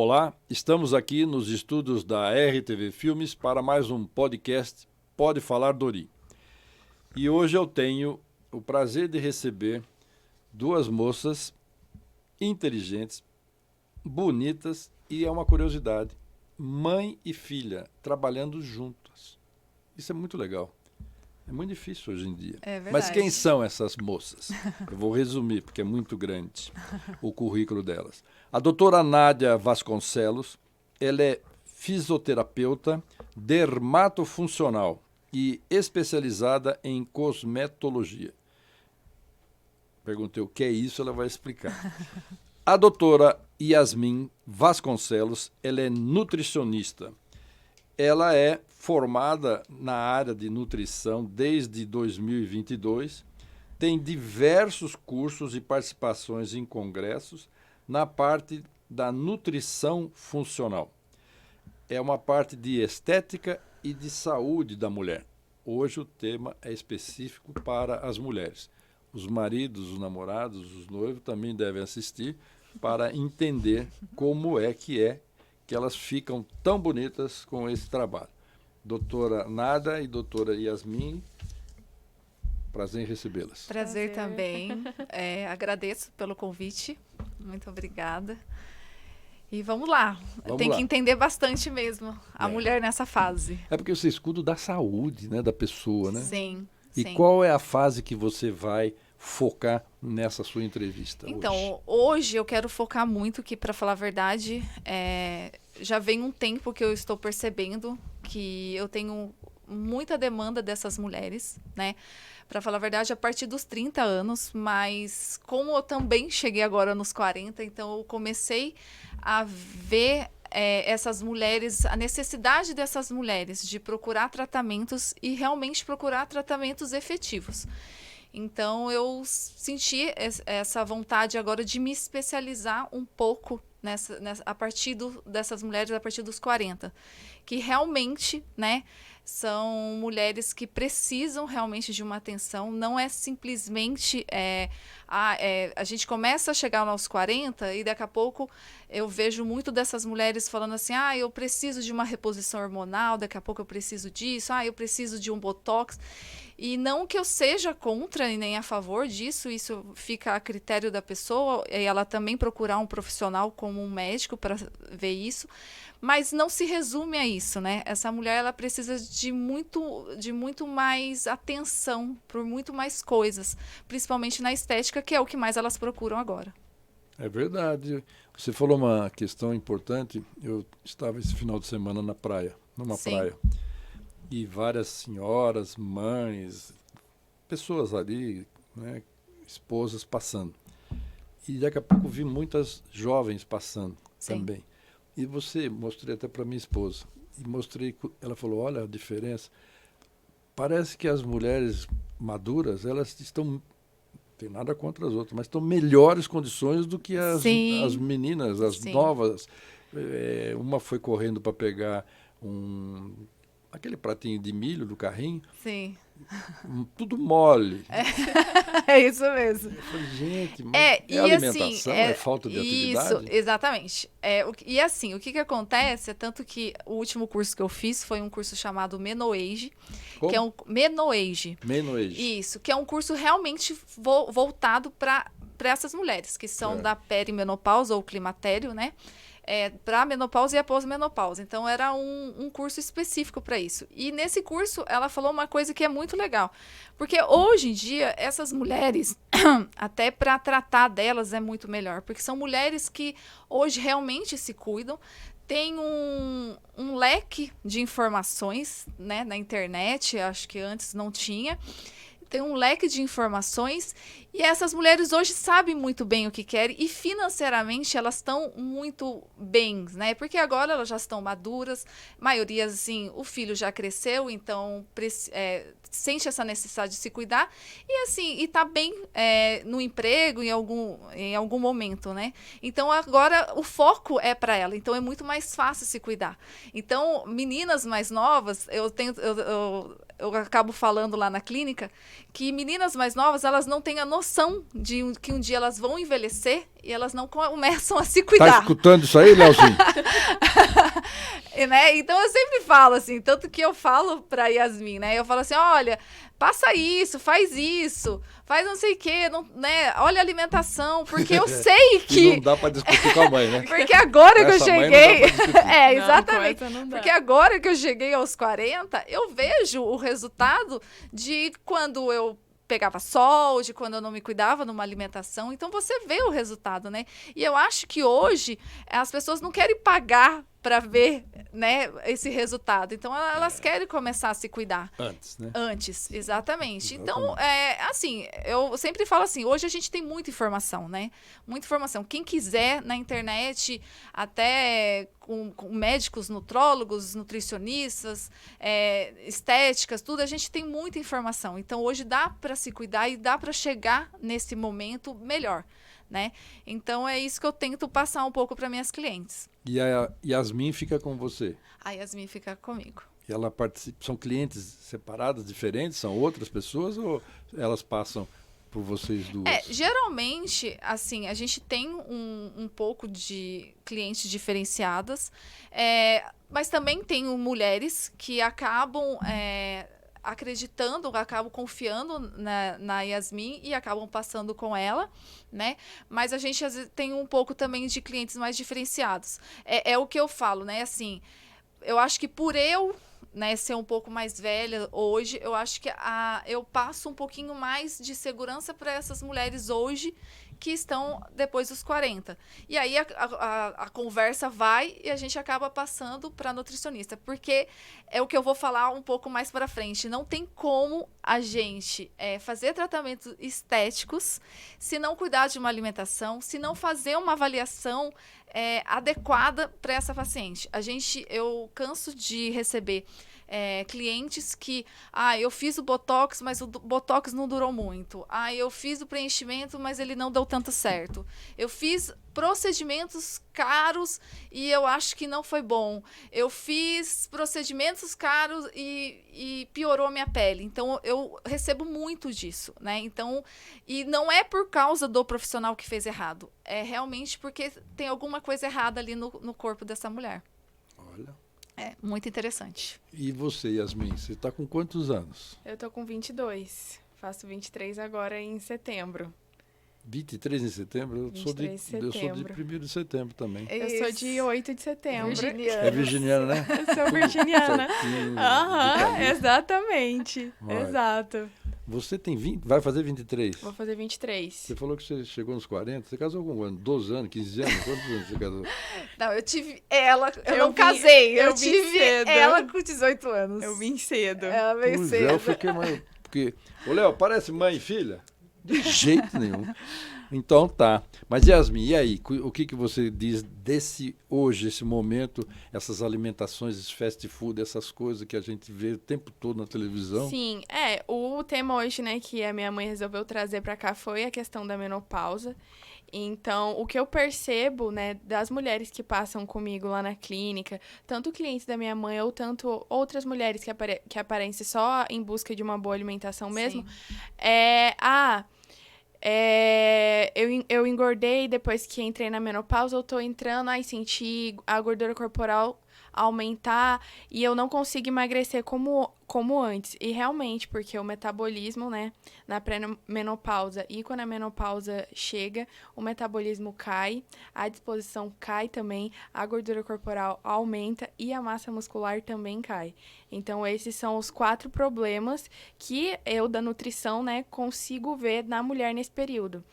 Olá, estamos aqui nos estúdios da RTV Filmes para mais um podcast Pode Falar Dori. E hoje eu tenho o prazer de receber duas moças inteligentes, bonitas e é uma curiosidade, mãe e filha trabalhando juntas. Isso é muito legal. É muito difícil hoje em dia. É verdade. Mas quem são essas moças? Eu vou resumir, porque é muito grande o currículo delas. A doutora Nádia Vasconcelos, ela é fisioterapeuta dermatofuncional e especializada em cosmetologia. Perguntei o que é isso, ela vai explicar. A doutora Yasmin Vasconcelos, ela é nutricionista. Ela é formada na área de nutrição desde 2022, tem diversos cursos e participações em congressos na parte da nutrição funcional. É uma parte de estética e de saúde da mulher. Hoje o tema é específico para as mulheres. Os maridos, os namorados, os noivos também devem assistir para entender como é que elas ficam tão bonitas com esse trabalho. Doutora Nada e doutora Yasmin, prazer em recebê-las. Prazer também. Agradeço pelo convite. Muito obrigada. E vamos lá. Tem que entender bastante mesmo a mulher nessa fase. É porque você escuda da saúde, né, da pessoa, né? Sim. E qual é a fase que você vai focar nessa sua entrevista? Então, hoje eu quero focar muito que, para falar a verdade, já vem um tempo que eu estou percebendo que eu tenho muita demanda dessas mulheres, né? Para falar a verdade, a partir dos 30 anos, mas como eu também cheguei agora nos 40, então eu comecei a ver essas mulheres, a necessidade dessas mulheres de procurar tratamentos e realmente procurar tratamentos efetivos. Então, eu senti essa vontade agora de me especializar um pouco a partir dessas mulheres, a partir dos 40, que realmente, né, são mulheres que precisam realmente de uma atenção, não é simplesmente a gente começa a chegar aos 40 e daqui a pouco eu vejo muito dessas mulheres falando assim, eu preciso de uma reposição hormonal, daqui a pouco eu preciso disso, eu preciso de um botox. E não que eu seja contra e nem a favor disso, isso fica a critério da pessoa, e ela também procurar um profissional como um médico para ver isso, mas não se resume a isso, né? Essa mulher ela precisa de muito mais atenção por muito mais coisas, principalmente na estética, que é o que mais elas procuram agora. É verdade. Você falou uma questão importante. Eu estava esse final de semana numa praia. E várias senhoras, mães, pessoas ali, né, esposas passando. E daqui a pouco vi muitas jovens passando também. E mostrei até para minha esposa. E mostrei, ela falou, olha a diferença. Parece que as mulheres maduras, elas estão, não tem nada contra as outras, mas estão em melhores condições do que as meninas, as novas. Uma foi correndo para pegar aquele pratinho de milho do carrinho. Sim. Tudo mole. É isso mesmo. Eu falei, gente, mas alimentação, é falta de atividade? Isso, exatamente. E assim, o que acontece é tanto que o último curso que eu fiz foi um curso chamado Menoage, que é um Menoage. Isso, que é um curso realmente voltado para essas mulheres, que são da perimenopausa ou climatério, né? Para a menopausa e a pós-menopausa. Então, era um curso específico para isso. E nesse curso, ela falou uma coisa que é muito legal. Porque hoje em dia, essas mulheres, até para tratar delas é muito melhor. Porque são mulheres que hoje realmente se cuidam, tem um leque de informações, né, na internet, acho que antes não tinha. Tem um leque de informações e essas mulheres hoje sabem muito bem o que querem e financeiramente elas estão muito bem, né? Porque agora elas já estão maduras, maioria, assim, o filho já cresceu, então sente essa necessidade de se cuidar e, assim, e tá bem no emprego em algum momento, né? Então, agora o foco é para ela, então é muito mais fácil se cuidar. Então, meninas mais novas, eu acabo falando lá na clínica que meninas mais novas, elas não têm a noção de que um dia elas vão envelhecer e elas não começam a se Tá cuidar. escutando isso aí, Leozinho? Né? Então eu sempre falo assim, tanto que eu falo pra Yasmin, né? Eu falo assim, olha, passa isso, faz não sei o quê, não, né? Olha a alimentação, porque eu sei E que... não dá pra discutir com a mãe, né? Porque agora que eu Essa mãe cheguei... não dá pra discutir. Exatamente. Não dá. Porque agora que eu cheguei aos 40, eu vejo o resultado de quando eu pegava sol, de quando eu não me cuidava numa alimentação. Então, você vê o resultado, né? E eu acho que hoje as pessoas não querem pagar para ver, né, esse resultado. Então, elas querem começar a se cuidar. Antes, né? Antes, exatamente. Então, assim, eu sempre falo assim, hoje a gente tem muita informação, né? Muita informação. Quem quiser, na internet, até com médicos, nutrólogos, nutricionistas, estéticas, tudo, a gente tem muita informação. Então, hoje dá para se cuidar e dá para chegar nesse momento melhor, né? Então, é isso que eu tento passar um pouco para minhas clientes. E a Yasmin fica com você? A Yasmin fica comigo. E ela participa, são clientes separadas, diferentes? São outras pessoas ou elas passam por vocês duas? Geralmente, assim, a gente tem um pouco de clientes diferenciadas, mas também tem mulheres que acabam acreditando, acabam confiando na Yasmin e acabam passando com ela, né? Mas a gente às vezes tem um pouco também de clientes mais diferenciados. É o que eu falo, né? Assim, eu acho que por eu, né, ser um pouco mais velha hoje, eu acho que eu passo um pouquinho mais de segurança para essas mulheres hoje que estão depois dos 40. E aí a conversa vai e a gente acaba passando para nutricionista, porque é o que eu vou falar um pouco mais para frente. Não tem como a gente fazer tratamentos estéticos se não cuidar de uma alimentação, se não fazer uma avaliação adequada para essa paciente. Eu canso de receber clientes que, eu fiz o Botox, mas o Botox não durou muito. Eu fiz o preenchimento, mas ele não deu tanto certo. Eu fiz procedimentos caros e eu acho que não foi bom. Eu fiz procedimentos caros e piorou a minha pele. Então, eu recebo muito disso, né? Então, e não é por causa do profissional que fez errado. É realmente porque tem alguma coisa errada ali no corpo dessa mulher. Olha. É muito interessante. E você, Yasmin, você está com quantos anos? Eu tô com 22. Faço 23 agora em setembro. 23 em setembro? Eu sou de 1º de setembro também. Eu sou de 8 de setembro. Virginiana. É virginiana, né? Eu sou virginiana. Aham, Exatamente. Olha. Exato. Você tem vai fazer 23? Vou fazer 23. Você falou que você chegou nos 40. Você casou com quanto? 12 anos, 15 anos? Quantos anos você casou? Não, eu tive ela, não casei. Eu vim tive cedo. ela com 18 anos. Eu vim cedo. Ela veio Pois cedo. eu fiquei mais... Porque, ô Léo, parece mãe e filha? De jeito nenhum. Então tá. Mas Yasmin, e aí? O que você diz esse momento, essas alimentações, esse fast food, essas coisas que a gente vê o tempo todo na televisão? Sim, o tema hoje, né, que a minha mãe resolveu trazer pra cá foi a questão da menopausa. Então, o que eu percebo, né, das mulheres que passam comigo lá na clínica, tanto clientes da minha mãe ou tanto outras mulheres que aparecem só em busca de uma boa alimentação mesmo, eu engordei depois que entrei na menopausa, eu tô entrando, senti a gordura corporal aumentar e eu não consigo emagrecer como antes. E realmente, porque o metabolismo, né, na pré-menopausa e quando a menopausa chega, o metabolismo cai, a disposição cai também, a gordura corporal aumenta e a massa muscular também cai. Então, esses são os 4 problemas que eu, da nutrição, né, consigo ver na mulher nesse período.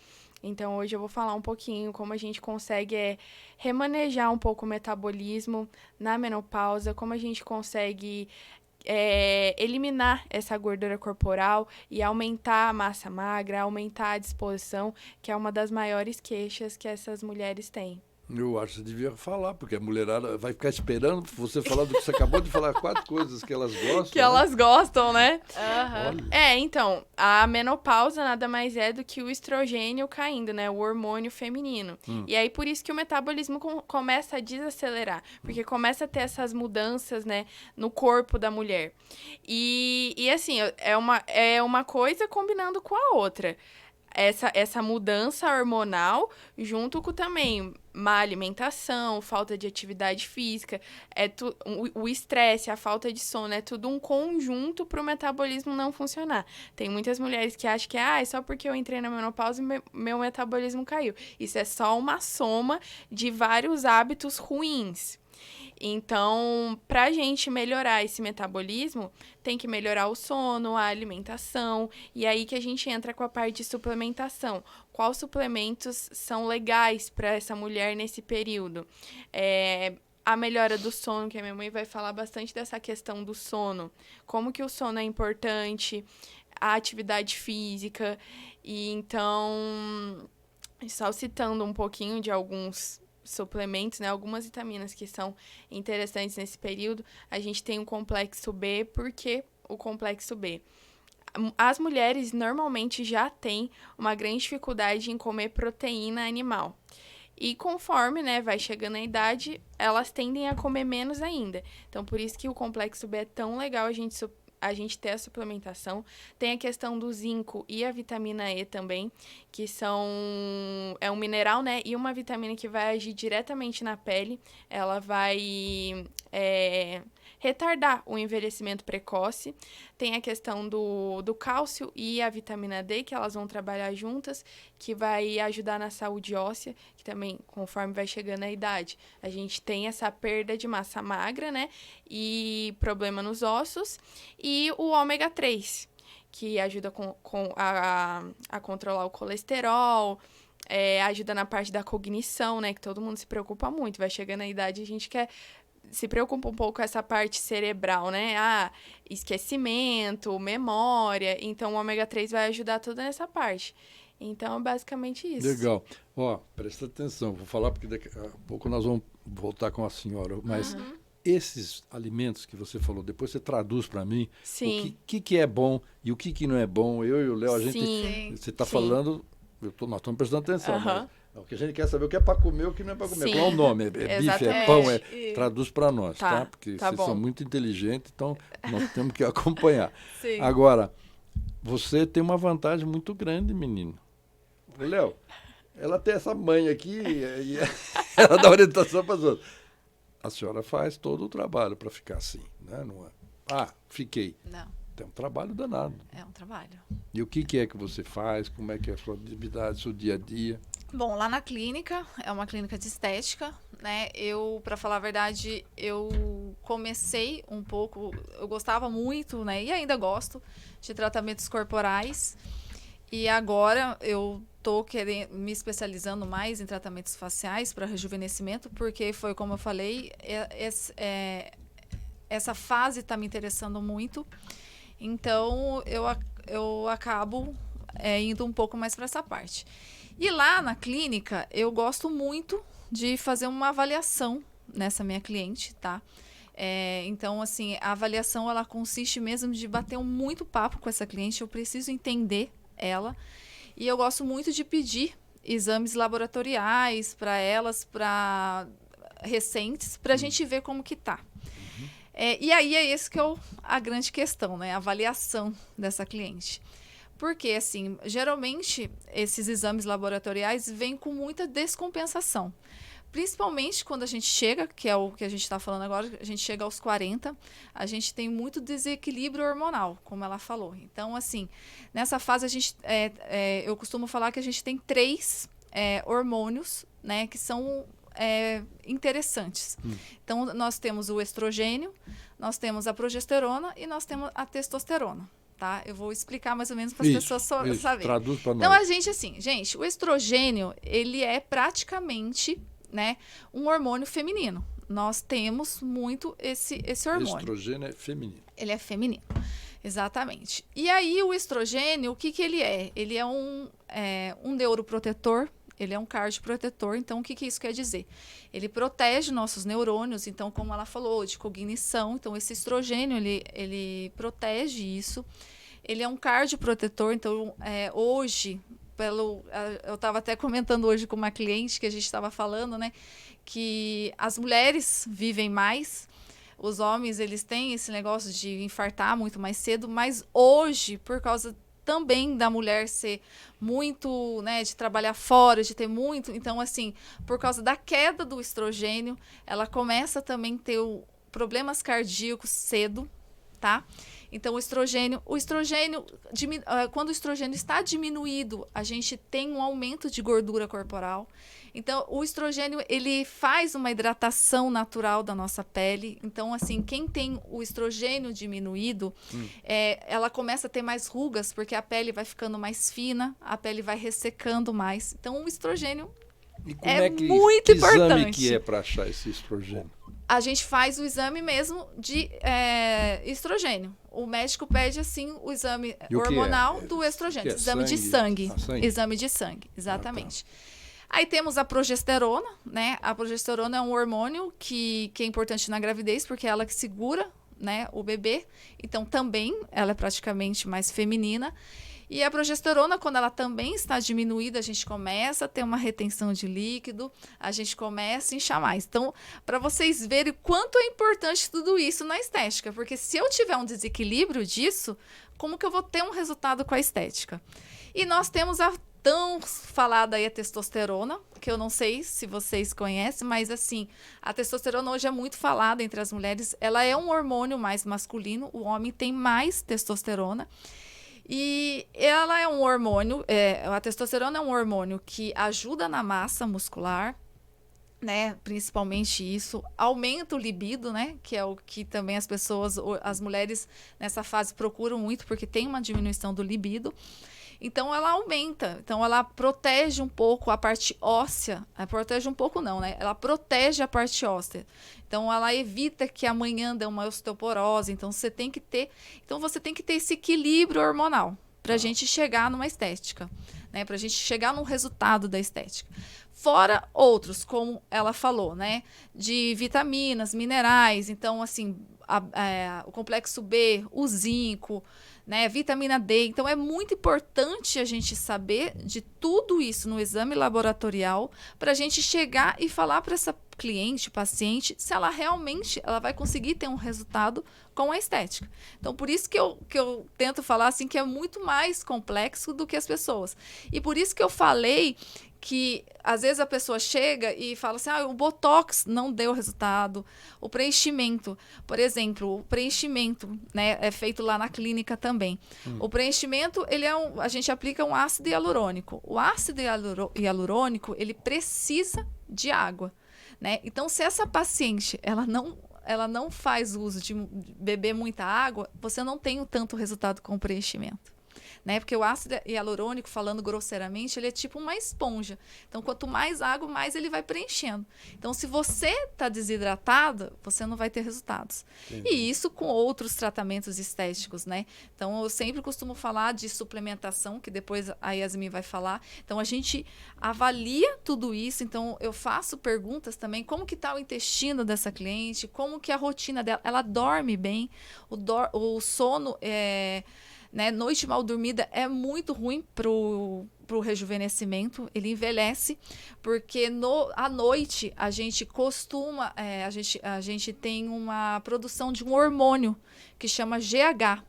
Então, hoje eu vou falar um pouquinho como a gente consegue remanejar um pouco o metabolismo na menopausa, como a gente consegue eliminar essa gordura corporal e aumentar a massa magra, aumentar a disposição, que é uma das maiores queixas que essas mulheres têm. Eu acho que você devia falar, porque a mulherada vai ficar esperando você falar do que você acabou de falar, 4 coisas que elas gostam. Que elas gostam, né? Uhum. Então, a menopausa nada mais é do que o estrogênio caindo, né? O hormônio feminino. E aí, por isso que o metabolismo começa a desacelerar, porque começa a ter essas mudanças, né, no corpo da mulher. E assim, é uma coisa combinando com a outra. essa mudança hormonal, junto com também má alimentação, falta de atividade física, o estresse, a falta de sono, é tudo um conjunto para o metabolismo não funcionar. Tem muitas mulheres que acham que é só porque eu entrei na menopausa meu metabolismo caiu. Isso é só uma soma de vários hábitos ruins. Então, pra gente melhorar esse metabolismo, tem que melhorar o sono, a alimentação, e aí que a gente entra com a parte de suplementação. Quais suplementos são legais para essa mulher nesse período? A melhora do sono, que a minha mãe vai falar bastante dessa questão do sono. Como que o sono é importante, a atividade física. E então, só citando um pouquinho de alguns suplementos, né, algumas vitaminas que são interessantes nesse período, a gente tem o complexo B. Por que o complexo B? As mulheres normalmente já têm uma grande dificuldade em comer proteína animal. E conforme, né, vai chegando a idade, elas tendem a comer menos ainda. Então, por isso que o complexo B é tão legal a gente ter a suplementação. Tem a questão do zinco e a vitamina E também, que é um mineral, né? E uma vitamina que vai agir diretamente na pele. Ela vai retardar o envelhecimento precoce. Tem a questão do cálcio e a vitamina D, que elas vão trabalhar juntas, que vai ajudar na saúde óssea, que também, conforme vai chegando a idade, a gente tem essa perda de massa magra, né? E problema nos ossos. E o ômega 3, que ajuda a controlar o colesterol, ajuda na parte da cognição, né? Que todo mundo se preocupa muito. Vai chegando a idade, a gente se preocupa um pouco com essa parte cerebral, né? Esquecimento, memória. Então, o ômega 3 vai ajudar toda nessa parte. Então, é basicamente isso. Legal. Presta atenção. Vou falar porque daqui a pouco nós vamos voltar com a senhora. Mas esses alimentos que você falou, depois você traduz para mim. Sim. O que é bom e o que não é bom. Eu e o Léo, a gente... Sim. Você está falando... Nós estamos prestando atenção. Mas o que a gente quer saber é o que é para comer e o que não é para comer. Sim. Qual é o nome? É bife, é pão? Traduz para nós, tá? Porque vocês são muito inteligentes, então nós temos que acompanhar. Sim. Agora, você tem uma vantagem muito grande, menino. Léo, ela tem essa mãe aqui e ela dá orientação para as outras. A senhora faz todo o trabalho para ficar assim, né? Não é? Fiquei. Não. Tem um trabalho danado. É um trabalho. E o que é que você faz? Como é que é a sua atividade, seu dia a dia? Bom, lá na clínica, é uma clínica de estética, né? Para falar a verdade, eu comecei um pouco, eu gostava muito, né? E ainda gosto de tratamentos corporais. E agora eu tô me especializando mais em tratamentos faciais para rejuvenescimento, porque foi como eu falei, essa fase está me interessando muito. Então, eu acabo indo um pouco mais para essa parte. E lá na clínica, eu gosto muito de fazer uma avaliação nessa minha cliente, tá? Então, assim, a avaliação, ela consiste mesmo de bater muito papo com essa cliente. Eu preciso entender ela. E eu gosto muito de pedir exames laboratoriais para elas, recentes, para a gente ver como que tá. E aí é esse que é a grande questão, né? A avaliação dessa cliente. Porque, assim, geralmente, esses exames laboratoriais vêm com muita descompensação. Principalmente quando a gente chega, que é o que a gente está falando agora, a gente chega aos 40, a gente tem muito desequilíbrio hormonal, como ela falou. Então, assim, nessa fase, eu costumo falar que a gente tem 3 hormônios, né, que são... interessantes. Então, nós temos o estrogênio, nós temos a progesterona e nós temos a testosterona, tá? Eu vou explicar mais ou menos para as pessoas saberem. Traduz para nós. Então, a gente, assim, o estrogênio, ele é praticamente, né, um hormônio feminino. Nós temos muito esse hormônio. O estrogênio é feminino. Ele é feminino, exatamente. E aí, o estrogênio, o que ele é? Ele é um neuroprotetor. Ele é um cardioprotetor, então o que isso quer dizer? Ele protege nossos neurônios, então, como ela falou, de cognição. Então, esse estrogênio, ele protege isso. Ele é um cardioprotetor, então, hoje, eu estava até comentando hoje com uma cliente que a gente estava falando, né, que as mulheres vivem mais, os homens, eles têm esse negócio de infartar muito mais cedo, mas hoje, por causa também da mulher ser muito, né, de trabalhar fora, de ter muito. Então, assim, por causa da queda do estrogênio, ela começa também a ter problemas cardíacos cedo, tá? Então, o estrogênio, quando o estrogênio está diminuído, a gente tem um aumento de gordura corporal. Então, o estrogênio, ele faz uma hidratação natural da nossa pele. Então, assim, quem tem o estrogênio diminuído, ela começa a ter mais rugas, porque a pele vai ficando mais fina, a pele vai ressecando mais. Então, o estrogênio muito importante. Que exame que é para achar esse estrogênio? A gente faz o exame mesmo de estrogênio. O médico pede, assim, o exame hormonal do estrogênio. Exame de sangue. Exame de sangue, exatamente. Aí temos a progesterona, né? A progesterona é um hormônio que é importante na gravidez, porque é ela que segura, né, o bebê. Então, também, ela é praticamente mais feminina. E a progesterona, quando ela também está diminuída, a gente começa a ter uma retenção de líquido, a gente começa a inchar mais. Então, para vocês verem o quanto é importante tudo isso na estética, porque se eu tiver um desequilíbrio disso, como que eu vou ter um resultado com a estética? E nós temos a tão falada aí a testosterona, que eu não sei se vocês conhecem, mas assim, a testosterona hoje é muito falada entre as mulheres. Ela é um hormônio mais masculino, o homem tem mais testosterona. E ela é um hormônio, a testosterona é um hormônio que ajuda na massa muscular, né? Principalmente isso, aumenta o libido, né? Que é o que também as mulheres nessa fase procuram muito, porque tem uma diminuição do libido. Então, ela aumenta. Então, ela protege um pouco a parte óssea. Protege um pouco não, né? Ela protege a parte óssea. Então, ela evita que amanhã dê uma osteoporose. Então, você tem que ter esse equilíbrio hormonal para a gente chegar numa estética, né? Para a gente chegar num resultado da estética. Fora outros, como ela falou, né? De vitaminas, minerais. Então, assim, o complexo B, o zinco, né, vitamina D. Então, é muito importante a gente saber de tudo isso no exame laboratorial para a gente chegar e falar para essa cliente, paciente, se ela realmente vai conseguir ter um resultado com a estética. Então, por isso que eu tento falar assim, que é muito mais complexo do que as pessoas. E por isso que eu falei que às vezes a pessoa chega e fala assim, o Botox não deu resultado, o preenchimento, por exemplo, o preenchimento, né, é feito lá na clínica também. O preenchimento, a gente aplica um ácido hialurônico. O ácido hialurônico, ele precisa de água, né? Então, se essa paciente, ela não faz uso de beber muita água, você não tem tanto resultado com o preenchimento. Né? Porque o ácido hialurônico, falando grosseiramente, ele é tipo uma esponja. Então, quanto mais água, mais ele vai preenchendo. Então, se você está desidratada, você não vai ter resultados. Entendi. E isso com outros tratamentos estéticos, né? Então, eu sempre costumo falar de suplementação, que depois a Yasmin vai falar. Então, a gente avalia tudo isso. Então, eu faço perguntas também, como que está o intestino dessa cliente, como que é a rotina dela. Ela dorme bem, o sono né, noite mal dormida é muito ruim pro rejuvenescimento, ele envelhece, porque à noite a gente costuma, a gente tem uma produção de um hormônio que chama GH.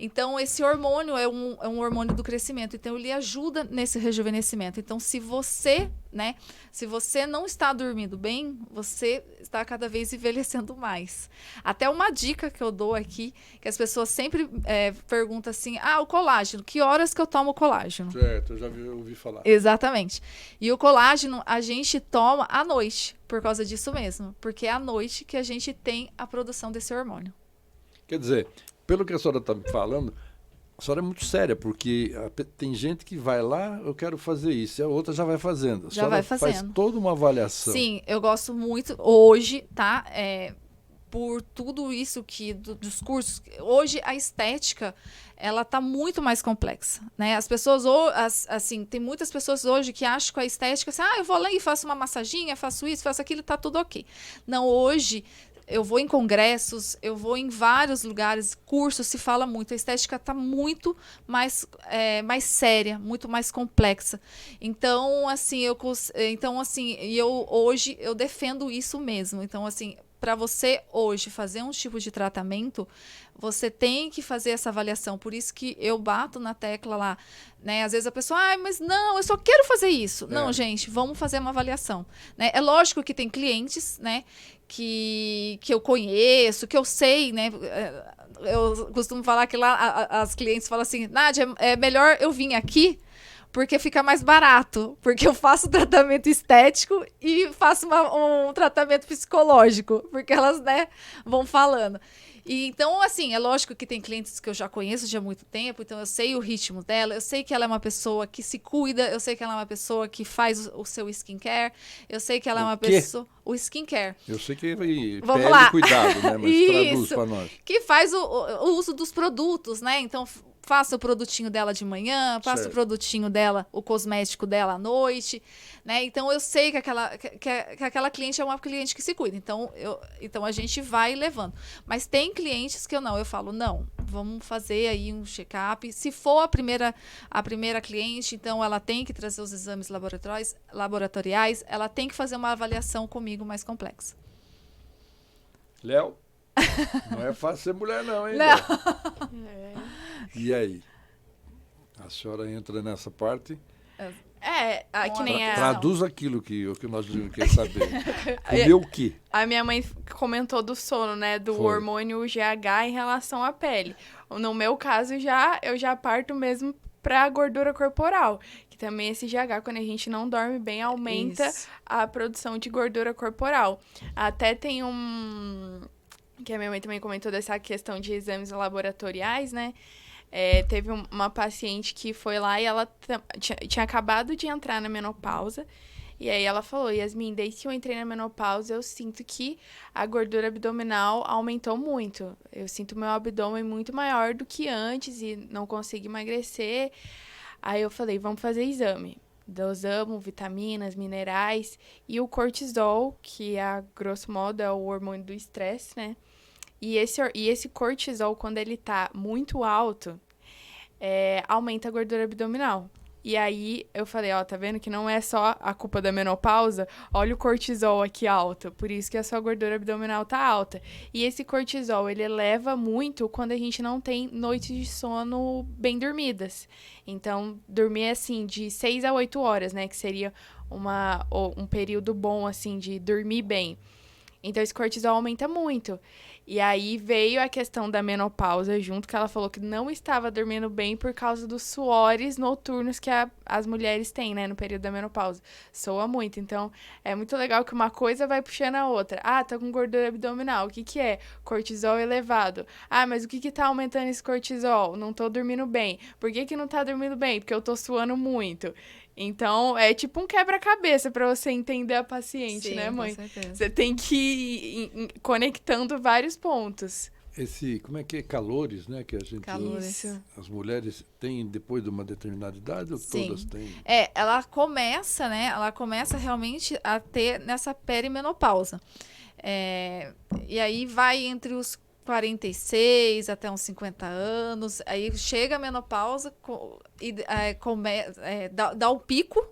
Então, esse hormônio é um hormônio do crescimento. Então, ele ajuda nesse rejuvenescimento. Então, se você não está dormindo bem, você está cada vez envelhecendo mais. Até uma dica que eu dou aqui, que as pessoas sempre perguntam assim, o colágeno, que horas que eu tomo colágeno? Certo, eu já ouvi falar. Exatamente. E o colágeno a gente toma à noite, por causa disso mesmo. Porque é à noite que a gente tem a produção desse hormônio. Quer dizer, pelo que a senhora está me falando, a senhora é muito séria, porque tem gente que vai lá, eu quero fazer isso, e a outra já vai fazendo. A senhora faz toda uma avaliação. Sim, eu gosto muito, hoje, tá? Por tudo isso dos cursos, hoje a estética, ela tá muito mais complexa, né? As pessoas, assim, tem muitas pessoas hoje que acham que a estética, assim, eu vou lá e faço uma massaginha, faço isso, faço aquilo, tá tudo ok. Não, hoje eu vou em congressos, eu vou em vários lugares, cursos, se fala muito. A estética está muito mais séria, muito mais complexa. Então, assim, hoje eu defendo isso mesmo. Então, assim, para você hoje fazer um tipo de tratamento, você tem que fazer essa avaliação. Por isso que eu bato na tecla lá, né? Às vezes a pessoa, mas não, eu só quero fazer isso. Não, gente, vamos fazer uma avaliação, né? É lógico que tem clientes, né, que eu conheço, que eu sei, né? Eu costumo falar que lá as clientes falam assim, Nádia, é melhor eu vir aqui porque fica mais barato, porque eu faço tratamento estético e faço um tratamento psicológico, porque elas, né, vão falando. E, então, assim, é lógico que tem clientes que eu já conheço de há muito tempo, então eu sei o ritmo dela, eu sei que ela é uma pessoa que se cuida, eu sei que ela é uma pessoa que faz o seu skincare, eu sei que ela é uma pessoa... O skincare. Eu sei que pele lá. Cuidado, né? Mas traduz para nós. Que faz o uso dos produtos, né? Então, faça o produtinho dela de manhã, faça o produtinho dela, o cosmético dela à noite, né? Então, eu sei que aquela cliente é uma cliente que se cuida. Então, a gente vai levando. Mas tem clientes que eu falo, não, vamos fazer aí um check-up. Se for a primeira cliente, então ela tem que trazer os exames laboratoriais, ela tem que fazer uma avaliação comigo mais complexa. Léo, não é fácil ser mulher não, hein? Não. E aí? A senhora entra nessa parte? Que nem Traduz aquilo que nós queremos saber. Comer o quê? A minha mãe comentou do sono, né? Do hormônio GH em relação à pele. No meu caso, eu já parto mesmo para a gordura corporal. Que também esse GH, quando a gente não dorme bem, aumenta a produção de gordura corporal. Até tem que a minha mãe também comentou dessa questão de exames laboratoriais, né? Teve uma paciente que foi lá e ela tinha acabado de entrar na menopausa. E aí ela falou, Yasmin, desde que eu entrei na menopausa, eu sinto que a gordura abdominal aumentou muito. Eu sinto meu abdômen muito maior do que antes e não consigo emagrecer. Aí eu falei, vamos fazer exame. Dosamos vitaminas, minerais e o cortisol, que a grosso modo é o hormônio do estresse, né? E esse cortisol, quando ele tá muito alto, aumenta a gordura abdominal. E aí eu falei, tá vendo que não é só a culpa da menopausa? Olha o cortisol aqui alto, por isso que a sua gordura abdominal tá alta. E esse cortisol, ele eleva muito quando a gente não tem noites de sono bem dormidas. Então, dormir, assim, de 6 a 8 horas, né? Que seria um período bom, assim, de dormir bem. Então, esse cortisol aumenta muito. E aí veio a questão da menopausa junto, que ela falou que não estava dormindo bem por causa dos suores noturnos que as mulheres têm, né, no período da menopausa. Soa muito. Então, é muito legal que uma coisa vai puxando a outra. Tá com gordura abdominal. O que é? Cortisol elevado. Mas o que tá aumentando esse cortisol? Não tô dormindo bem. Por que não tá dormindo bem? Porque eu tô suando muito. Então, é tipo um quebra-cabeça para você entender a paciente, sim, né, mãe? Com certeza. Você tem que ir conectando vários pontos. Como é que é? Calores, né? Que a gente... Calores. As mulheres têm depois de uma determinada idade ou sim. todas têm? Ela começa, né? Ela começa realmente a ter nessa perimenopausa. E aí vai entre os 46 até uns 50 anos, aí chega a menopausa e dá o pico,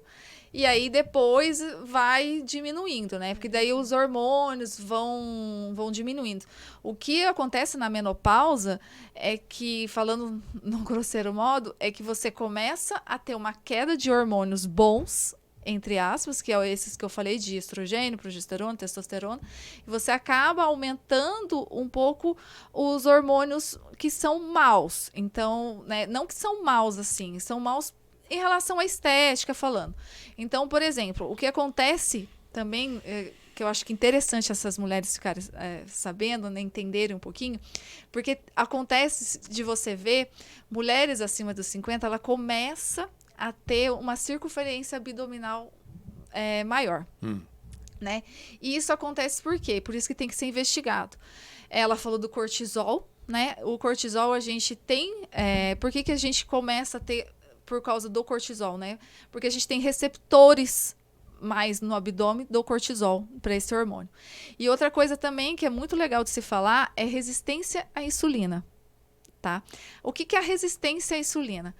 e aí depois vai diminuindo, né? Porque daí os hormônios vão diminuindo. O que acontece na menopausa é que, falando num grosseiro modo, é que você começa a ter uma queda de hormônios bons, entre aspas, que é esses que eu falei de estrogênio, progesterona, testosterona, e você acaba aumentando um pouco os hormônios que são maus. Então, né, não que são maus assim, são maus em relação à estética falando. Então, por exemplo, o que acontece também, que eu acho que é interessante essas mulheres ficarem sabendo, né, entenderem um pouquinho, porque acontece de você ver mulheres acima dos 50, ela começa a ter uma circunferência abdominal maior, né? E isso acontece por quê? Por isso que tem que ser investigado. Ela falou do cortisol, né? O cortisol a gente tem... por que a gente começa a ter por causa do cortisol, né? Porque a gente tem receptores mais no abdômen do cortisol para esse hormônio. E outra coisa também que é muito legal de se falar é resistência à insulina, tá? O que é a resistência à insulina?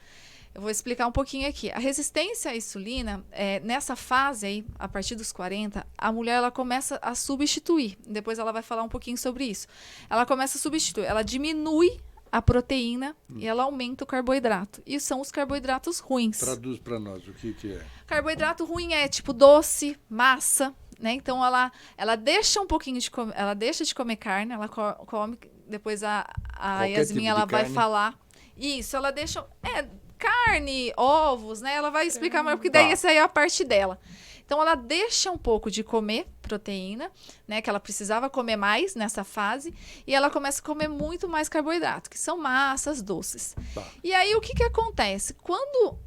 Eu vou explicar um pouquinho aqui. A resistência à insulina, nessa fase aí, a partir dos 40, a mulher ela começa a substituir. Depois ela vai falar um pouquinho sobre isso. Ela começa a substituir, ela diminui a proteína e ela aumenta o carboidrato. E são os carboidratos ruins. Traduz para nós o que é. Carboidrato ruim é tipo doce, massa, né? Então ela deixa um pouquinho de comer, ela deixa de comer carne, ela come, depois a Yasmin tipo ela de vai carne? falar. Isso, ela deixa carne, ovos, né? Ela vai explicar mais, porque daí essa aí é a parte dela. Então, ela deixa um pouco de comer proteína, né? Que ela precisava comer mais nessa fase. E ela começa a comer muito mais carboidrato, que são massas doces. Tá. E aí, o que acontece? Quando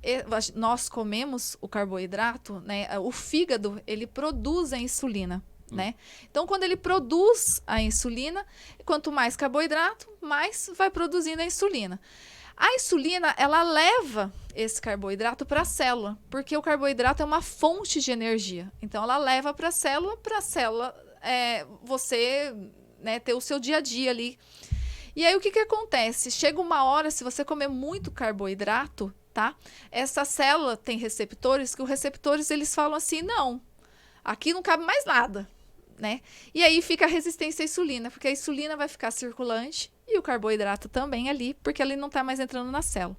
nós comemos o carboidrato, né? O fígado, ele produz a insulina. Né? Então, quando ele produz a insulina, quanto mais carboidrato, mais vai produzindo a insulina. A insulina, ela leva esse carboidrato para a célula, porque o carboidrato é uma fonte de energia. Então, ela leva para a célula você, né, ter o seu dia a dia ali. E aí, o que acontece? Chega uma hora, se você comer muito carboidrato, tá? Essa célula tem receptores, que os receptores, eles falam assim, não, aqui não cabe mais nada. Né? E aí fica a resistência à insulina, porque a insulina vai ficar circulante e o carboidrato também ali, porque ele não está mais entrando na célula.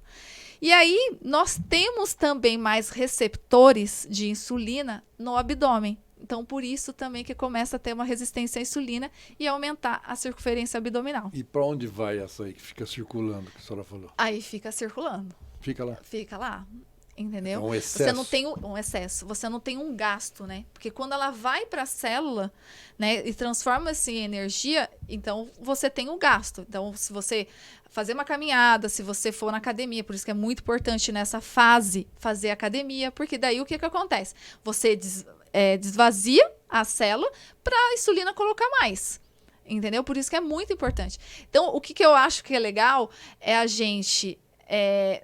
E aí nós temos também mais receptores de insulina no abdômen. Então, por isso também que começa a ter uma resistência à insulina e aumentar a circunferência abdominal. E para onde vai essa aí que fica circulando, que a senhora falou? Aí fica circulando. Fica lá? Fica lá. Entendeu? É um excesso. Você não tem um excesso, você não tem um gasto, né? Porque quando ela vai para a célula, né, e transforma-se em energia, então você tem um gasto. Então, se você fazer uma caminhada, se você for na academia, por isso que é muito importante nessa fase fazer academia, porque daí o que acontece? Você desvazia a célula para a insulina colocar mais. Entendeu? Por isso que é muito importante. Então, o que eu acho que é legal é a gente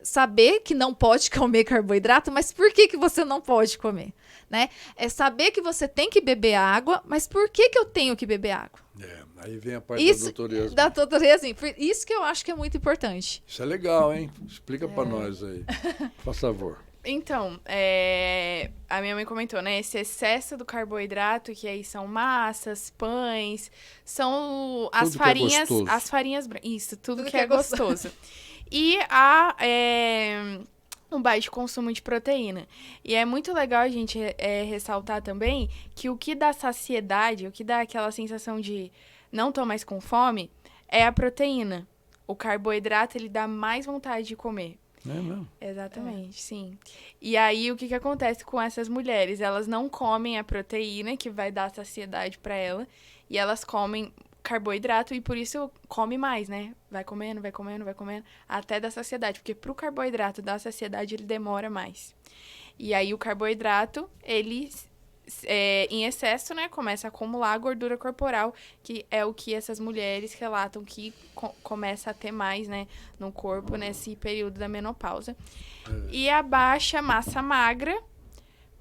saber que não pode comer carboidrato, mas por que você não pode comer? Né? É saber que você tem que beber água, mas por que eu tenho que beber água? Aí vem a parte da doutora Yasmin. Da doutora Yasmin. Isso que eu acho que é muito importante. Isso é legal, hein? Explica para nós aí. Por favor. Então, a minha mãe comentou, né? Esse excesso do carboidrato, que aí são massas, pães, são as farinhas. As farinhas brancas. Isso, tudo que é gostoso. E um baixo consumo de proteína. E é muito legal a gente ressaltar também que o que dá saciedade, o que dá aquela sensação de não tô mais com fome, é a proteína. O carboidrato, ele dá mais vontade de comer. É mesmo? Exatamente, sim. E aí, o que acontece com essas mulheres? Elas não comem a proteína, que vai dar saciedade para ela, e elas comem carboidrato e por isso come mais, né? Vai comendo, até dar saciedade. Porque pro carboidrato dar saciedade, ele demora mais. E aí, o carboidrato, ele, em excesso, né? Começa a acumular a gordura corporal, que é o que essas mulheres relatam que começa a ter mais, né? No corpo, nesse período da menopausa. E a baixa massa magra,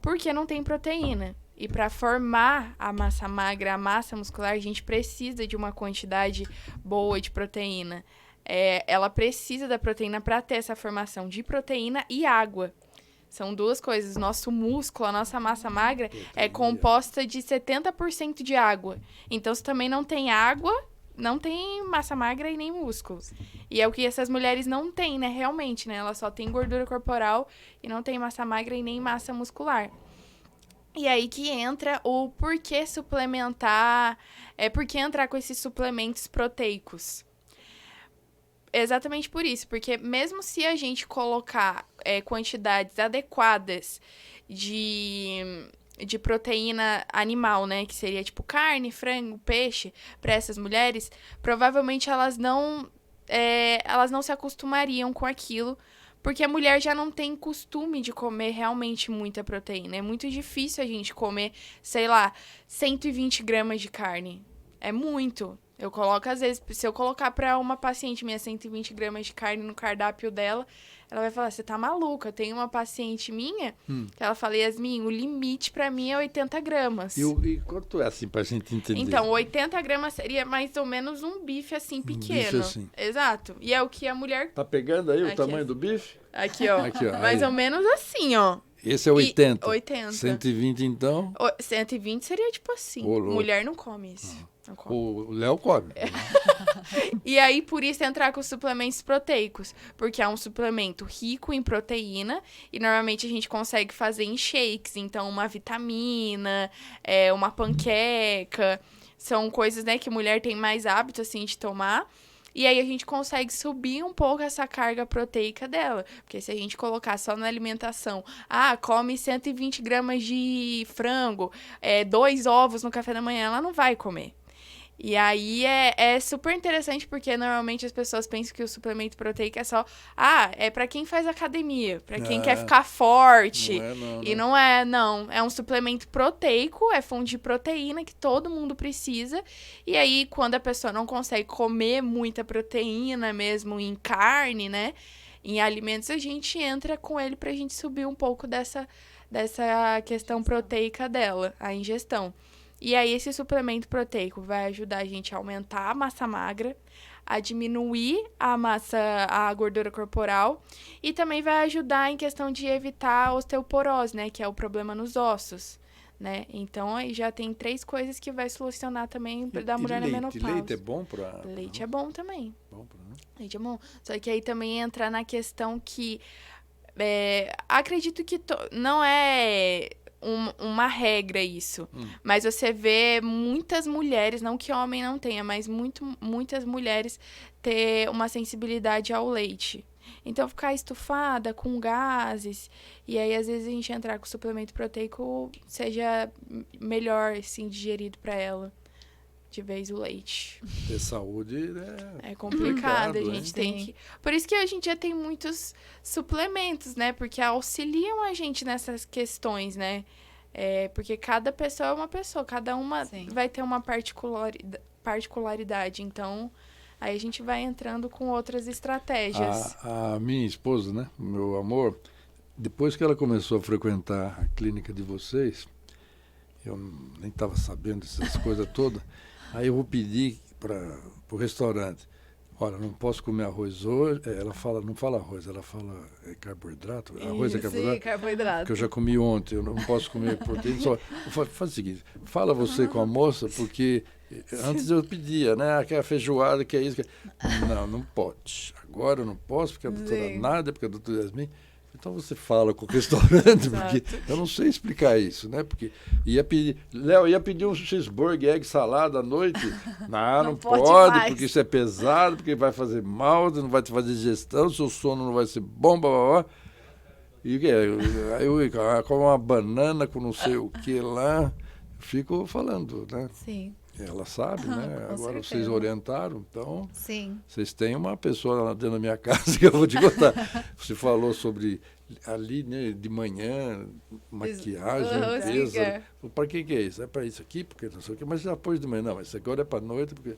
porque não tem proteína. E para formar a massa magra, a massa muscular, a gente precisa de uma quantidade boa de proteína. Ela precisa da proteína para ter essa formação de proteína e água. São duas coisas. Nosso músculo, a nossa massa magra, é composta de 70% de água. Então, se também não tem água, não tem massa magra e nem músculo. E é o que essas mulheres não têm, né? Realmente, né? Elas só têm gordura corporal e não tem massa magra e nem massa muscular. E aí que entra o porquê suplementar, porquê entrar com esses suplementos proteicos. Exatamente por isso, porque mesmo se a gente colocar quantidades adequadas de proteína animal, né, que seria tipo carne, frango, peixe, para essas mulheres, provavelmente elas não se acostumariam com aquilo, porque a mulher já não tem costume de comer realmente muita proteína. É muito difícil a gente comer, sei lá, 120 gramas de carne. É muito. Eu coloco, às vezes, se eu colocar pra uma paciente minha 120 gramas de carne no cardápio dela, ela vai falar, você tá maluca. Tem uma paciente minha que ela fala, Yasmin, o limite pra mim é 80 gramas. E quanto é, assim, pra gente entender? Então, 80 gramas seria mais ou menos um bife, assim, pequeno. Bife assim. Exato. E é o que a mulher... Tá pegando aí o Aqui, tamanho do bife? Aqui, ó. Aqui, ó. Mais Aí. ou menos assim, ó. Esse é 80. 80. 120, então, 120 seria tipo assim. Ô, louco. Mulher não come isso. Não come. o Léo come. E aí, por isso, entrar com os suplementos proteicos. Porque é um suplemento rico em proteína. E normalmente a gente consegue fazer em shakes. Então, uma vitamina, uma panqueca. São coisas, né, que mulher tem mais hábito, assim, de tomar. E aí a gente consegue subir um pouco essa carga proteica dela. Porque se a gente colocar só na alimentação, come 120 gramas de frango, 2 ovos no café da manhã, ela não vai comer. E aí é super interessante porque normalmente as pessoas pensam que o suplemento proteico é só, é pra quem faz academia, pra quem quer ficar forte. E não é, não. É um suplemento proteico, é fonte de proteína que todo mundo precisa. E aí, quando a pessoa não consegue comer muita proteína mesmo em carne, né? Em alimentos, a gente entra com ele pra gente subir um pouco dessa questão proteica dela, a ingestão. E aí, esse suplemento proteico vai ajudar a gente a aumentar a massa magra, a diminuir a gordura corporal e também vai ajudar em questão de evitar a osteoporose, né? Que é o problema nos ossos, né? Então, aí já tem 3 coisas que vai solucionar também da mulher na menopausa. Leite é bom para... Leite é bom também. Bom pra... Leite é bom. Só que aí também entra na questão que... acredito que não é... uma regra isso. Mas você vê muitas mulheres, não que homem não tenha, mas muitas mulheres ter uma sensibilidade ao leite. Então, ficar estufada com gases, e aí, às vezes, a gente entrar com suplemento proteico seja melhor, assim, digerido para ela, de vez o leite. Ter saúde é complicado, a gente hein? tem que... Por isso que a gente já tem muitos suplementos, né? Porque auxiliam a gente nessas questões, né? Porque cada pessoa é uma pessoa, cada uma vai ter uma particularidade. Então, aí a gente vai entrando com outras estratégias. A minha esposa, né? Meu amor, depois que ela começou a frequentar a clínica de vocês, eu nem estava sabendo dessas coisas todas. Aí eu vou pedir para o restaurante, olha, não posso comer arroz hoje. Ela fala, não fala arroz, ela fala carboidrato. Arroz é carboidrato? Sim, carboidrato. Que eu já comi ontem, eu não posso comer proteína. Só, faz o seguinte, fala você com a moça, porque antes eu pedia, né? Que é a feijoada, que é isso. Não pode. Agora eu não posso, porque a doutora Nádia, porque a doutora Yasmin... Então você fala com o restaurante, porque eu não sei explicar isso, né? Porque Léo ia pedir um cheeseburger, egg salada à noite. Não pode, porque isso é pesado, porque vai fazer mal, não vai te fazer digestão, seu sono não vai ser bom, blá, blá, blá. E o que é? Aí eu como uma banana com não sei o que lá, fico falando, né? Sim. Ela sabe, né? Agora certeza. vocês orientaram, então Sim. vocês têm uma pessoa lá dentro da minha casa que eu vou te contar. Você falou sobre ali, né, de manhã, maquiagem, limpeza. Para que é isso? É para isso aqui, porque não sei o que, mas depois de manhã, não, mas agora é para noite, porque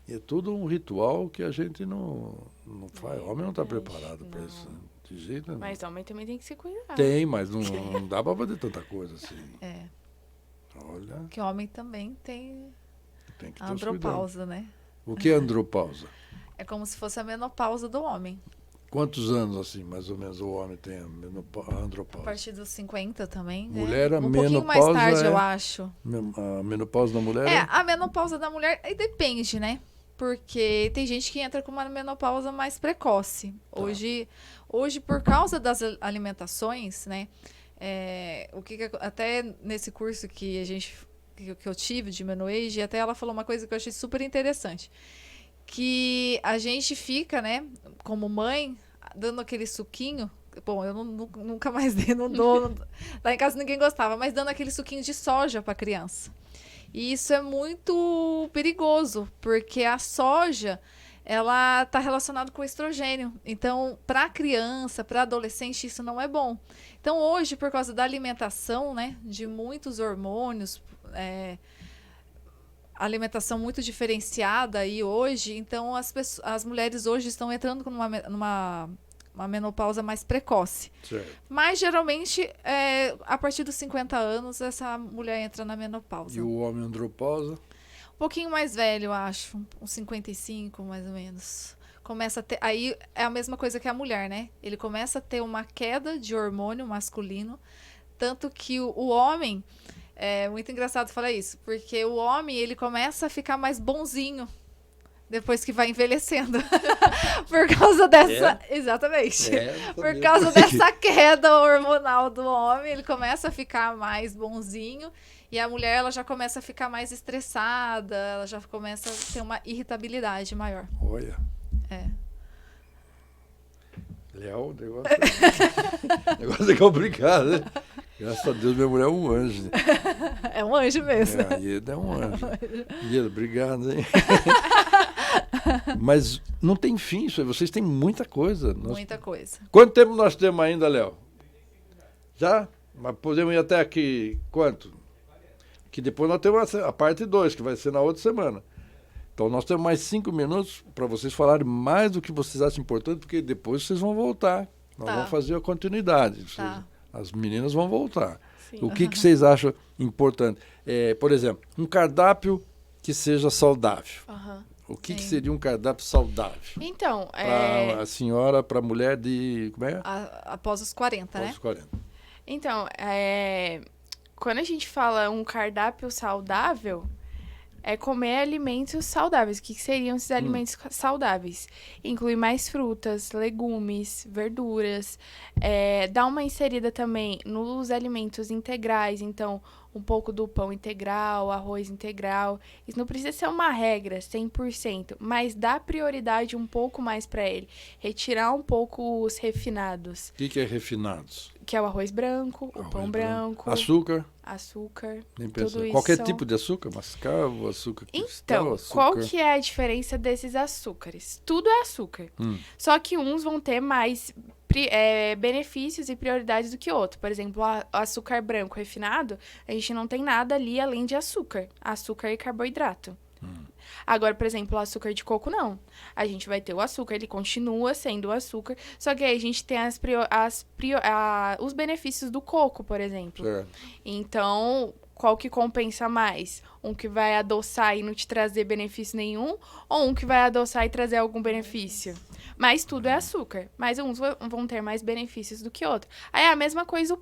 é tudo um ritual que a gente não faz. O homem não está preparado para isso, né? De jeito nenhum. Mas homem também tem que se cuidar. Tem, mas não dá para fazer tanta coisa assim. Olha. Que homem também tem que a andropausa, né? O que é andropausa? É como se fosse a menopausa do homem. Quantos anos, assim, mais ou menos, o homem tem a andropausa? A partir dos 50 também, né? Mulher, a um menopausa pouquinho mais tarde, eu acho. A menopausa da mulher? A menopausa da mulher, aí depende, né? Porque tem gente que entra com uma menopausa mais precoce. Tá. Hoje, por causa das alimentações, né? Até nesse curso que eu tive de Menoage, até ela falou uma coisa que eu achei super interessante. Que a gente fica, né, como mãe, dando aquele suquinho. Bom, eu nunca mais dei, não dou. Lá em casa ninguém gostava, mas dando aquele suquinho de soja para criança. E isso é muito perigoso, porque a soja, ela está relacionada com o estrogênio. Então, para criança, para adolescente, isso não é bom. Então, hoje, por causa da alimentação, né, de muitos hormônios, alimentação muito diferenciada aí hoje, então as mulheres hoje estão entrando numa uma menopausa mais precoce. Certo. Mas, geralmente, a partir dos 50 anos, essa mulher entra na menopausa. E o homem andropausa? Um pouquinho mais velho, eu acho. Uns 55, mais ou menos. Começa a ter... Aí é a mesma coisa que a mulher, né? Ele começa a ter uma queda de hormônio masculino. Tanto que o homem... É muito engraçado falar isso. Porque o homem, ele começa a ficar mais bonzinho. Depois que vai envelhecendo. Por causa dessa... Exatamente. Por causa dessa queda hormonal do homem, ele começa a ficar mais bonzinho. E a mulher, ela já começa a ficar mais estressada. Ela já começa a ter uma irritabilidade maior. Olha. Léo, o negócio é complicado, né? Graças a Deus, minha mulher é um anjo. Né? É um anjo mesmo. Ieda é um anjo. Ieda, obrigado, hein? Mas não tem fim isso aí. Vocês têm muita coisa. Muita coisa. Quanto tempo nós temos ainda, Léo? Já? Mas podemos ir até aqui quanto? Que depois nós temos a parte 2, que vai ser na outra semana. Então nós temos mais 5 minutos para vocês falarem mais do que vocês acham importante, porque depois vocês vão voltar. Nós vamos fazer a continuidade. As meninas vão voltar. Sim. O que vocês acham importante? Por exemplo, um cardápio que seja saudável. O que seria um cardápio saudável? Então, para a senhora, para a mulher de... Como é? Após os 40, após os 40. Então, quando a gente fala um cardápio saudável, é comer alimentos saudáveis. O que seriam esses alimentos saudáveis? Inclui mais frutas, legumes, verduras. Dá uma inserida também nos alimentos integrais. Então, um pouco do pão integral, arroz integral. Isso não precisa ser uma regra, 100%. Mas dá prioridade um pouco mais para ele. Retirar um pouco os refinados. O que é refinados? Que é o arroz branco, o pão branco. Açúcar. Nem tudo isso. Qualquer tipo de açúcar? Mascavo, açúcar cristal, então, açúcar... qual que é a diferença desses açúcares? Tudo é açúcar. Só que uns vão ter mais benefícios e prioridades do que outros. Por exemplo, o açúcar branco refinado, a gente não tem nada ali além de açúcar. Açúcar e carboidrato. Agora, por exemplo, o açúcar de coco, não. A gente vai ter o açúcar, ele continua sendo o açúcar, só que aí a gente tem os benefícios do coco, por exemplo. Certo. Então, qual que compensa mais? Um que vai adoçar e não te trazer benefício nenhum, ou um que vai adoçar e trazer algum benefício? Mas tudo é açúcar, mas uns vão ter mais benefícios do que outros. Aí é a mesma coisa o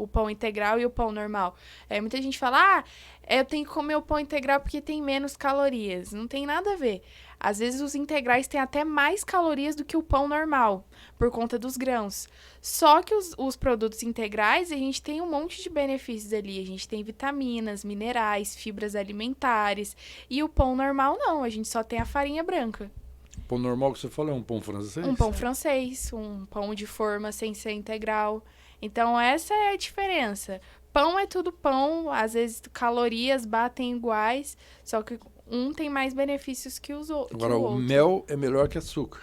pão integral e o pão normal. Muita gente fala, eu tenho que comer o pão integral porque tem menos calorias. Não tem nada a ver. Às vezes os integrais têm até mais calorias do que o pão normal, por conta dos grãos. Só que os produtos integrais, a gente tem um monte de benefícios ali. A gente tem vitaminas, minerais, fibras alimentares. E o pão normal não, a gente só tem a farinha branca. O pão normal que você fala é um pão francês? Um pão francês, um pão de forma sem ser integral. Então, essa é a diferença. Pão é tudo pão, às vezes calorias batem iguais, só que um tem mais benefícios que os outros. Agora, o mel é melhor que açúcar?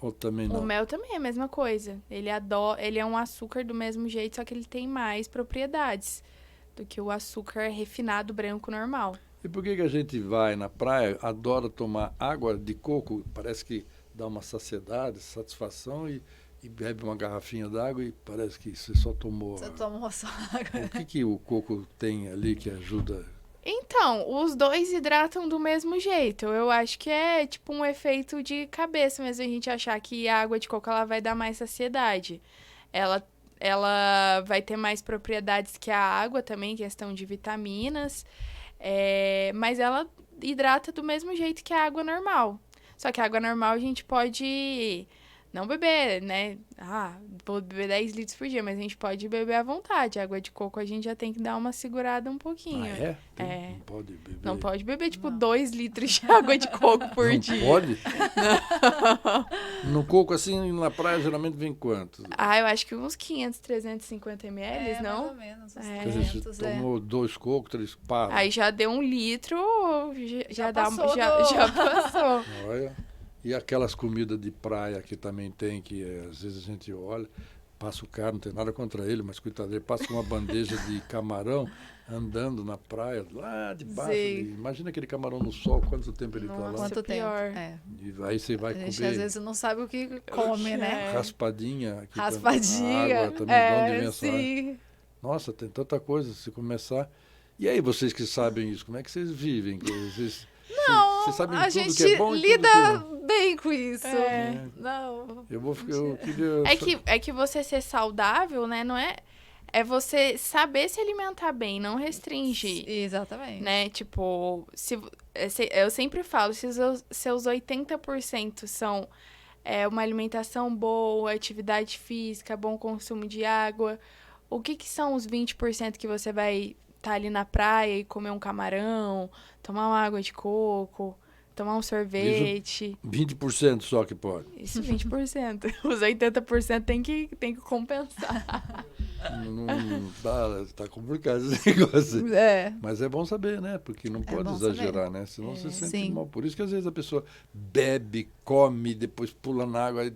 Ou também não? O mel também é a mesma coisa. Ele é um açúcar do mesmo jeito, só que ele tem mais propriedades do que o açúcar refinado branco normal. E por que a gente vai na praia, adora tomar água de coco, parece que dá uma saciedade, satisfação e bebe uma garrafinha d'água e parece que você só tomou... Você tomou só água. O que o coco tem ali que ajuda? Então, os dois hidratam do mesmo jeito. Eu acho que é tipo um efeito de cabeça mesmo, a gente achar que a água de coco ela vai dar mais saciedade. Ela vai ter mais propriedades que a água também, questão de vitaminas, mas ela hidrata do mesmo jeito que a água normal. Só que a água normal a gente pode... não beber, né? Vou beber 10 litros por dia, mas a gente pode beber à vontade. A água de coco a gente já tem que dar uma segurada um pouquinho. Não pode beber? Não pode beber, 2 litros de água de coco por dia. Não pode? Não. No coco, assim, na praia, geralmente vem quanto? Eu acho que uns 500, 350 ml, não? Mais ou menos. Quer dizer, você tomou 2 cocos, 3 pares. Aí já deu 1 litro, já passou. Olha... E aquelas comidas de praia que também tem, que às vezes a gente olha, passa o cara, não tem nada contra ele, mas coitado, ele passa com uma bandeja de camarão andando na praia, lá de baixo. Imagina aquele camarão no sol, quanto tempo ele está lá. Quanto tempo? E aí você vai comer. A gente às vezes não sabe o que come, né? Raspadinha. Aqui Raspadinha. Água também, de onde vem essa sim. água. Nossa, tem tanta coisa se começar. E aí, vocês que sabem isso, como é que vocês vivem? Vocês sabem A tudo gente que é bom lida e tudo que bem com isso. não. Eu queria... É que você ser saudável, né, não é... É você saber se alimentar bem, não restringir. Exatamente. Né? Tipo, eu sempre falo, se os seus 80% são uma alimentação boa, atividade física, bom consumo de água, o que são os 20% que você vai estar ali na praia e comer um camarão, tomar uma água de coco, tomar um sorvete? 20% só que pode. Isso, 20%. Os 80% tem que compensar. Não tá complicado esse negócio. Mas é bom saber, né? Porque não pode exagerar, né? Senão você se sente mal. Por isso que às vezes a pessoa bebe, come, depois pula na água, aí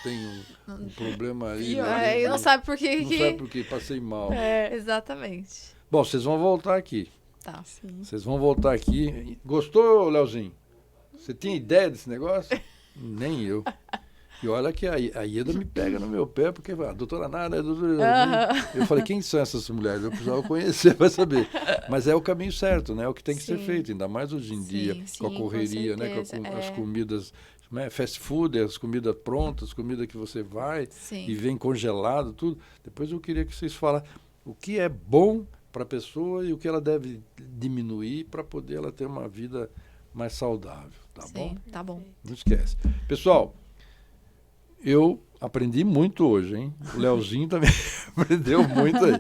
tem um problema aí. E não sabe por quê. Não sabe por quê, passei mal. Exatamente. Bom, vocês vão voltar aqui. Tá. Sim. Vocês vão voltar aqui. Gostou, Leozinho? Você tinha ideia desse negócio? Nem eu. E olha que a Ieda me pega no meu pé, porque a doutora Nara, eu falei, quem são essas mulheres? Eu precisava conhecer para saber. Mas é o caminho certo, né? É o que tem que ser feito, ainda mais hoje em dia, com a correria, né? Com as comidas, né? Fast food, as comidas prontas, comida que você vai e vem congelado, tudo. Depois eu queria que vocês falassem o que é bom para a pessoa e o que ela deve diminuir para poder ela ter uma vida mais saudável, tá bom? Tá bom. Não esquece. Pessoal, eu aprendi muito hoje, hein? O Leozinho também aprendeu muito aí.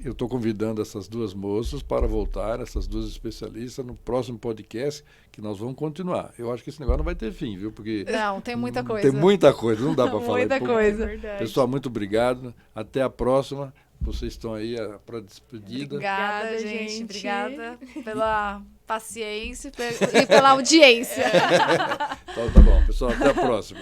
Eu estou convidando essas duas moças para voltar, essas duas especialistas, no próximo podcast, que nós vamos continuar. Eu acho que esse negócio não vai ter fim, viu? Porque não, tem muita coisa. Tem muita coisa, não dá para falar. Muita coisa. É Pessoal, muito obrigado. Até a próxima. Vocês estão aí para despedida. Obrigada, gente. Obrigada pela paciência e pela audiência. Então tá bom, pessoal. Até a próxima.